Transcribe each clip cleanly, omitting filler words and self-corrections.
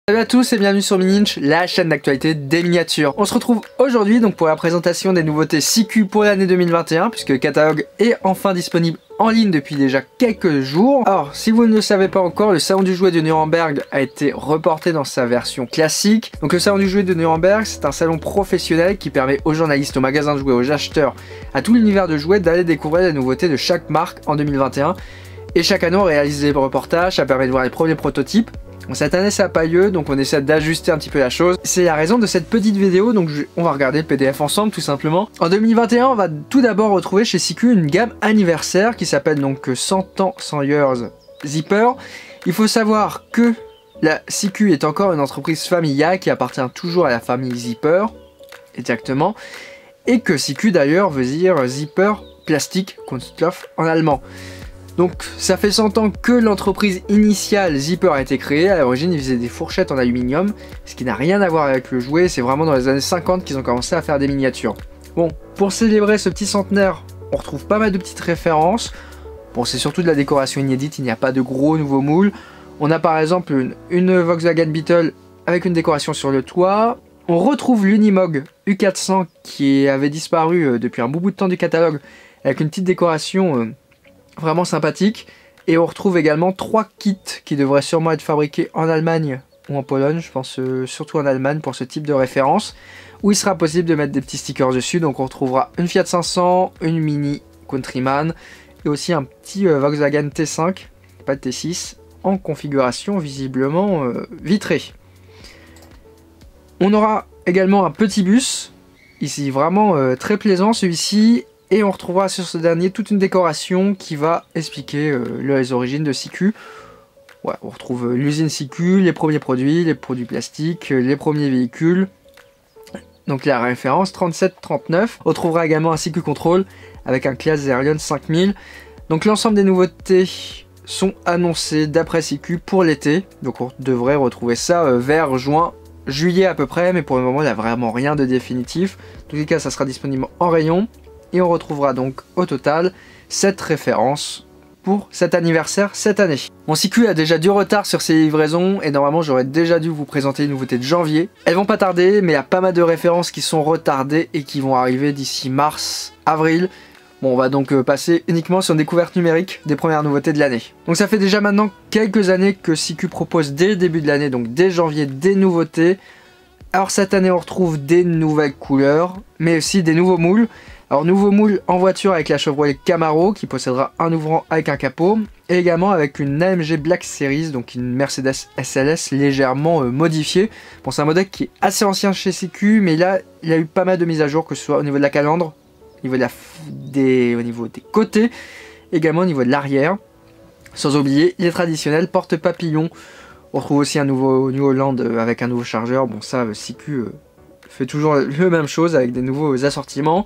Salut à tous et bienvenue sur Miniinch, la chaîne d'actualité des miniatures. On se retrouve aujourd'hui donc pour la présentation des nouveautés SICU pour l'année 2021 puisque le catalogue est enfin disponible en ligne depuis déjà quelques jours. Alors si vous ne le savez pas encore, le salon du jouet de Nuremberg a été reporté dans sa version classique. Donc le salon du jouet de Nuremberg, c'est un salon professionnel qui permet aux journalistes, aux magasins de jouets, aux acheteurs, à tout l'univers de jouets d'aller découvrir les nouveautés de chaque marque en 2021. Et chaque année on réalise des reportages, ça permet de voir les premiers prototypes. Bon, cette année ça n'a pas lieu, donc on essaie d'ajuster un petit peu la chose. C'est la raison de cette petite vidéo, donc on va regarder le PDF ensemble tout simplement. En 2021, on va tout d'abord retrouver chez SICU une gamme anniversaire qui s'appelle donc 100 ans 100 years Zipper. Il faut savoir que la SICU est encore une entreprise familiale qui appartient toujours à la famille Zipper, exactement, et que SICU d'ailleurs veut dire Zipper Plastik Kunststoff en allemand. Donc ça fait 100 ans que l'entreprise initiale Zipper a été créée. À l'origine ils faisaient des fourchettes en aluminium, ce qui n'a rien à voir avec le jouet, c'est vraiment dans les années 50 qu'ils ont commencé à faire des miniatures. Bon, pour célébrer ce petit centenaire, on retrouve pas mal de petites références. Bon, c'est surtout de la décoration inédite, il n'y a pas de gros nouveaux moules. On a par exemple une Volkswagen Beetle avec une décoration sur le toit. On retrouve l'Unimog U400 qui avait disparu depuis un bout de temps du catalogue, avec une petite décoration vraiment sympathique. Et on retrouve également 3 kits qui devraient sûrement être fabriqués en Allemagne ou en Pologne, je pense surtout en Allemagne pour ce type de référence, où il sera possible de mettre des petits stickers dessus. Donc on retrouvera une Fiat 500, une Mini Countryman et aussi un petit Volkswagen T5, pas de T6, en configuration visiblement vitrée. On aura également un petit bus, ici vraiment très plaisant celui-ci. Et on retrouvera sur ce dernier toute une décoration qui va expliquer les origines de SICU. Ouais, on retrouve l'usine SICU, les premiers produits plastiques, les premiers véhicules. Donc la référence 3739. On trouvera également un SICU Control avec un classe Zerion 5000. Donc l'ensemble des nouveautés sont annoncées d'après SICU pour l'été. Donc on devrait retrouver ça vers juin, juillet à peu près. Mais pour le moment il n'y a vraiment rien de définitif. En tous les cas ça sera disponible en rayon. Et on retrouvera donc au total 7 références pour cet anniversaire cette année. Mon SICU a déjà du retard sur ses livraisons et normalement j'aurais déjà dû vous présenter les nouveautés de janvier. Elles vont pas tarder, mais il y a pas mal de références qui sont retardées et qui vont arriver d'ici mars, avril. Bon, on va donc passer uniquement sur une découverte numérique des premières nouveautés de l'année. Donc ça fait déjà maintenant quelques années que SICU propose dès le début de l'année, donc dès janvier, des nouveautés. Alors cette année on retrouve des nouvelles couleurs, mais aussi des nouveaux moules. Alors nouveau moule en voiture avec la Chevrolet Camaro qui possédera un ouvrant avec un capot et également avec une AMG Black Series, donc une Mercedes SLS légèrement modifiée. Bon, c'est un modèle qui est assez ancien chez SICU, mais là il y a eu pas mal de mises à jour, que ce soit au niveau de la calandre, au niveau, au niveau des côtés, également au niveau de l'arrière. Sans oublier les traditionnels porte-papillons. On retrouve aussi un nouveau New Holland avec un nouveau chargeur. Bon, ça SICU fait toujours la même chose avec des nouveaux assortiments.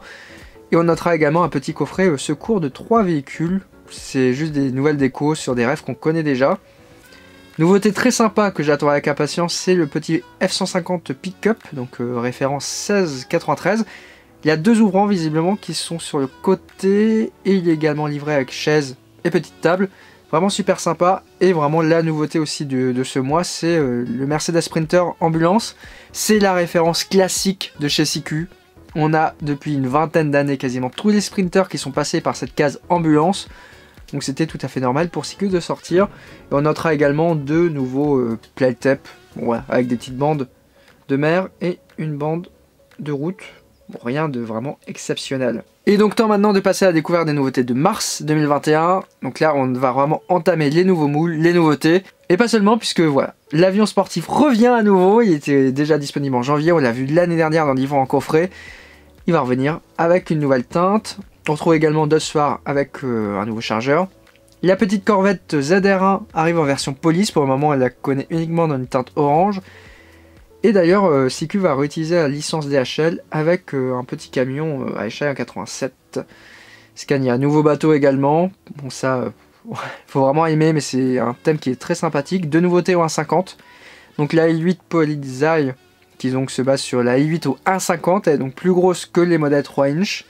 Et on notera également un petit coffret secours de 3 véhicules. C'est juste des nouvelles décos sur des rêves qu'on connaît déjà. Nouveauté très sympa que j'attends avec impatience, c'est le petit F150 Pick-up, donc référence 1693. Il y a 2 ouvrants visiblement qui sont sur le côté et il est également livré avec chaise et petite table. Vraiment super sympa. Et vraiment la nouveauté aussi de ce mois, c'est le Mercedes Sprinter Ambulance. C'est la référence classique de chez SICU. On a depuis une vingtaine d'années quasiment tous les sprinters qui sont passés par cette case ambulance. Donc c'était tout à fait normal pour SICU de sortir. Et on notera également 2 nouveaux playtap, ouais, avec des petites bandes de mer et une bande de route. Bon, rien de vraiment exceptionnel. Et donc temps maintenant de passer à la découverte des nouveautés de mars 2021. Donc là on va vraiment entamer les nouveaux moules, les nouveautés. Et pas seulement, puisque voilà, l'avion sportif revient à nouveau. Il était déjà disponible en janvier, on l'a vu l'année dernière dans le livre en coffret. Il va revenir avec une nouvelle teinte. On retrouve également Dustfar avec un nouveau chargeur. La petite Corvette ZR1 arrive en version police. Pour le moment, elle la connaît uniquement dans une teinte orange. Et d'ailleurs, SICU va réutiliser la licence DHL avec un petit camion à échelle 1,87. Scania, nouveau bateau également. Bon, ça, faut vraiment aimer, mais c'est un thème qui est très sympathique. 2 nouveautés au 1,50. Donc la i8 Polizei, qui donc se base sur la i8 au 1,50, elle est donc plus grosse que les modèles 3 inch.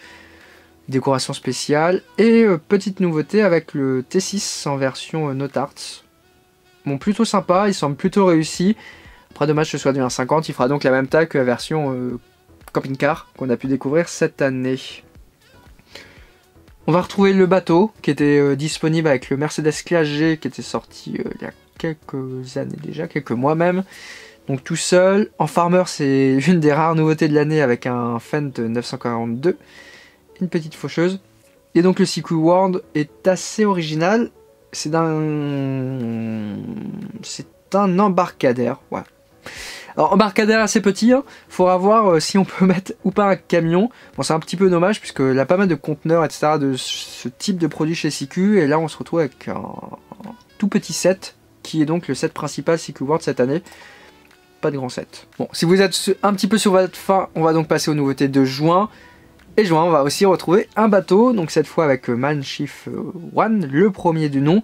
Décoration spéciale. Et petite nouveauté avec le T6 en version Notarts. Bon, plutôt sympa, il semble plutôt réussi. Après, dommage que ce soit du 1.50, il fera donc la même taille que la version camping-car qu'on a pu découvrir cette année. On va retrouver le bateau qui était disponible avec le Mercedes Classe G qui était sorti il y a quelques années déjà, quelques mois même. Donc tout seul. En Farmer, c'est une des rares nouveautés de l'année avec un Fendt 942, une petite faucheuse. Et donc le CQ World est assez original. C'est un embarcadère. Ouais. Alors embarcadère assez petit, hein. Faudra voir si on peut mettre ou pas un camion. Bon, c'est un petit peu dommage puisque il y a pas mal de conteneurs, etc. de ce type de produit chez CQ. Et là on se retrouve avec un tout petit set qui est donc le set principal CQ World cette année. Pas de grand set. Bon, si vous êtes un petit peu sur votre faim, on va donc passer aux nouveautés de juin. Et juin, on va aussi retrouver un bateau, donc cette fois avec Manshift One, le premier du nom.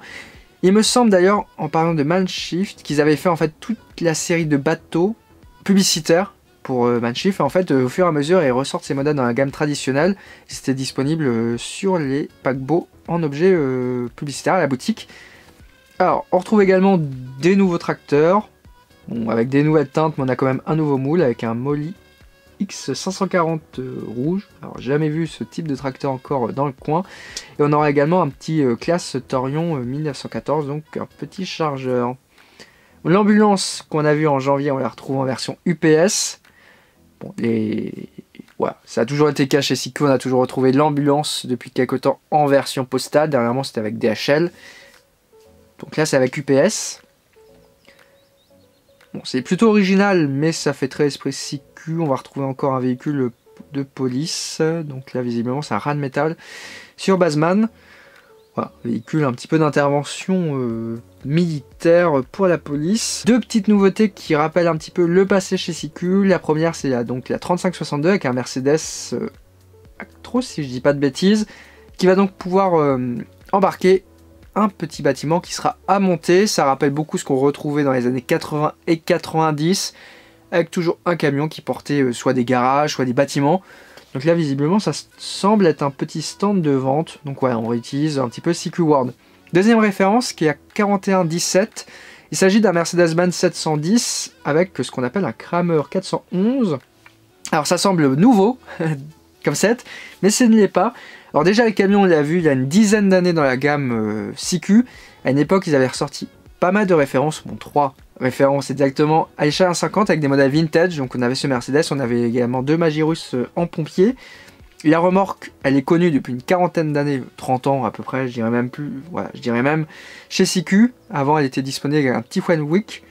Il me semble d'ailleurs, en parlant de Manshift, qu'ils avaient fait en fait toute la série de bateaux publicitaires pour Manshift. En fait, au fur et à mesure, ils ressortent ces modèles dans la gamme traditionnelle. C'était disponible sur les paquebots en objets publicitaires à la boutique. Alors, on retrouve également des nouveaux tracteurs. Bon, avec des nouvelles teintes, mais on a quand même un nouveau moule avec un Molly X540 rouge. Alors jamais vu ce type de tracteur encore dans le coin. Et on aura également un petit classe Torion 1914, donc un petit chargeur. L'ambulance qu'on a vue en janvier, on la retrouve en version UPS. Bon, voilà, ça a toujours été caché CQ, on a toujours retrouvé l'ambulance depuis quelques temps en version postale. Dernièrement c'était avec DHL. Donc là c'est avec UPS. Bon, c'est plutôt original, mais ça fait très esprit CQ. On va retrouver encore un véhicule de police. Donc là, visiblement, c'est un Rheinmetall sur Baseman. Voilà, véhicule un petit peu d'intervention militaire pour la police. Deux petites nouveautés qui rappellent un petit peu le passé chez CQ. La première, c'est donc la 3562 avec un Mercedes Actros, si je dis pas de bêtises, qui va donc pouvoir embarquer un petit bâtiment qui sera à monter. Ça rappelle beaucoup ce qu'on retrouvait dans les années 80 et 90, avec toujours un camion qui portait soit des garages, soit des bâtiments. Donc là, visiblement, ça semble être un petit stand de vente. Donc ouais, on réutilise un petit peu CQ World. Deuxième référence, qui est à 4117. Il s'agit d'un Mercedes-Benz 710 avec ce qu'on appelle un Kramer 411. Alors ça semble nouveau, comme set, mais ce ne l'est pas. Alors déjà le camion on l'a vu il y a une dizaine d'années dans la gamme CQ. À une époque ils avaient ressorti pas mal de références, bon 3 références exactement à l'échelle 1.50 avec des modèles vintage. Donc on avait ce Mercedes, on avait également deux Magirus en pompier. La remorque elle est connue depuis une quarantaine d'années, 30 ans à peu près, je dirais même plus, voilà, je dirais même chez CQ. Avant elle était disponible avec un petit Fenwick.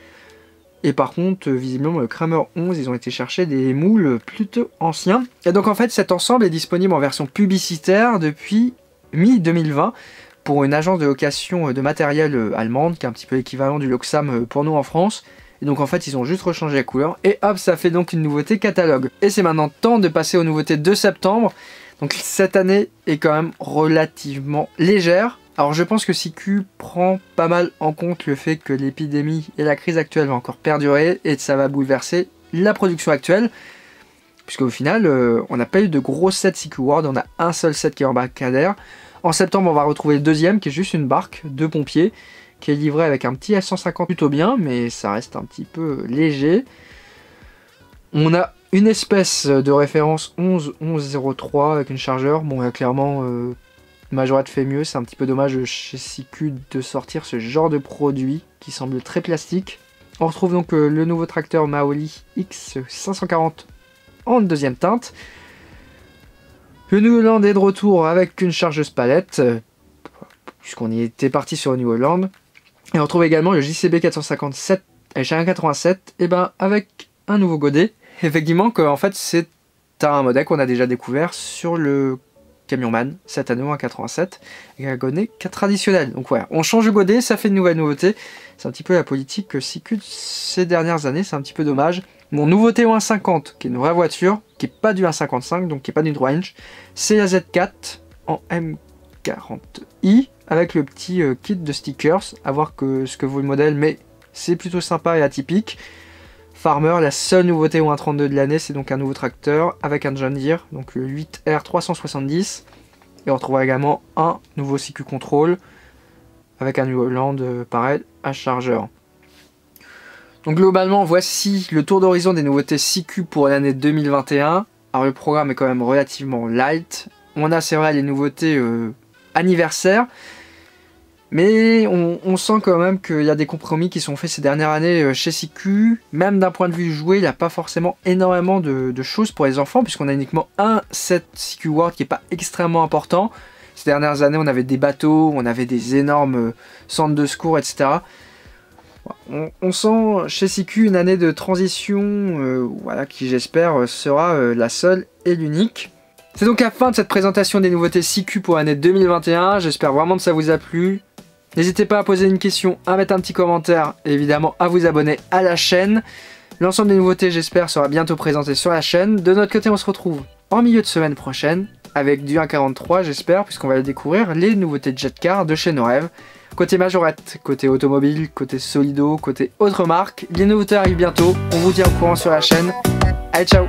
Et par contre, visiblement, le Kramer 11, ils ont été chercher des moules plutôt anciens. Et donc en fait, cet ensemble est disponible en version publicitaire depuis mi-2020 pour une agence de location de matériel allemande, qui est un petit peu l'équivalent du Loxam pour nous en France. Et donc en fait, ils ont juste rechangé la couleur. Et hop, ça fait donc une nouveauté catalogue. Et c'est maintenant temps de passer aux nouveautés de septembre. Donc cette année est quand même relativement légère. Alors je pense que CQ prend pas mal en compte le fait que l'épidémie et la crise actuelle vont encore perdurer et que ça va bouleverser la production actuelle. Puisqu'au final, on n'a pas eu de gros sets CQ World, on a un seul set qui est embarcadère. En septembre, on va retrouver le deuxième qui est juste une barque de pompiers qui est livrée avec un petit S150 plutôt bien, mais ça reste un petit peu léger. On a une espèce de référence 111103 avec une chargeur. Bon, il y a clairement... Majorette fait mieux, c'est un petit peu dommage chez CQ de sortir ce genre de produit qui semble très plastique. On retrouve donc le nouveau tracteur Maoli X540 en deuxième teinte. Le New Holland est de retour avec une chargeuse palette, puisqu'on y était parti sur le New Holland. Et on retrouve également le JCB 457 LH187 et ben avec un nouveau godet. Effectivement, que, en fait, c'est un modèle qu'on a déjà découvert sur le Camion Man, cette année en 87, et un godet traditionnel. Donc voilà, on change de godet, ça fait une nouvelle nouveauté. C'est un petit peu la politique que CQ ces dernières années, c'est un petit peu dommage. Mon nouveauté au 1.50, qui est une vraie voiture, qui n'est pas du 1.55, donc qui n'est pas du range, c'est la Z4 en M40i, avec le petit kit de stickers, à voir ce que vaut le modèle, mais c'est plutôt sympa et atypique. Farmer, la seule nouveauté au 1.32 de l'année, c'est donc un nouveau tracteur avec un John Deere, donc le 8R 370. Et on retrouvera également un nouveau CQ Control avec un New Holland pareil à chargeur. Donc globalement, voici le tour d'horizon des nouveautés CQ pour l'année 2021. Alors le programme est quand même relativement light. On a, c'est vrai, les nouveautés anniversaires. Mais on sent quand même qu'il y a des compromis qui sont faits ces dernières années chez CQ. Même d'un point de vue joué, il n'y a pas forcément énormément de choses pour les enfants, puisqu'on a uniquement un set CQ World qui n'est pas extrêmement important. Ces dernières années, on avait des bateaux, on avait des énormes centres de secours, etc. On sent chez CQ une année de transition voilà, qui, j'espère, sera la seule et l'unique. C'est donc la fin de cette présentation des nouveautés CQ pour l'année 2021. J'espère vraiment que ça vous a plu. N'hésitez pas à poser une question, à mettre un petit commentaire et évidemment à vous abonner à la chaîne. L'ensemble des nouveautés, j'espère, sera bientôt présenté sur la chaîne. De notre côté, on se retrouve en milieu de semaine prochaine avec du 1.43, j'espère, puisqu'on va découvrir les nouveautés de Jetcar de chez nos rêves. Côté Majorette, côté automobile, côté Solido, côté autres marques, les nouveautés arrivent bientôt. On vous tient au courant sur la chaîne. Allez, ciao!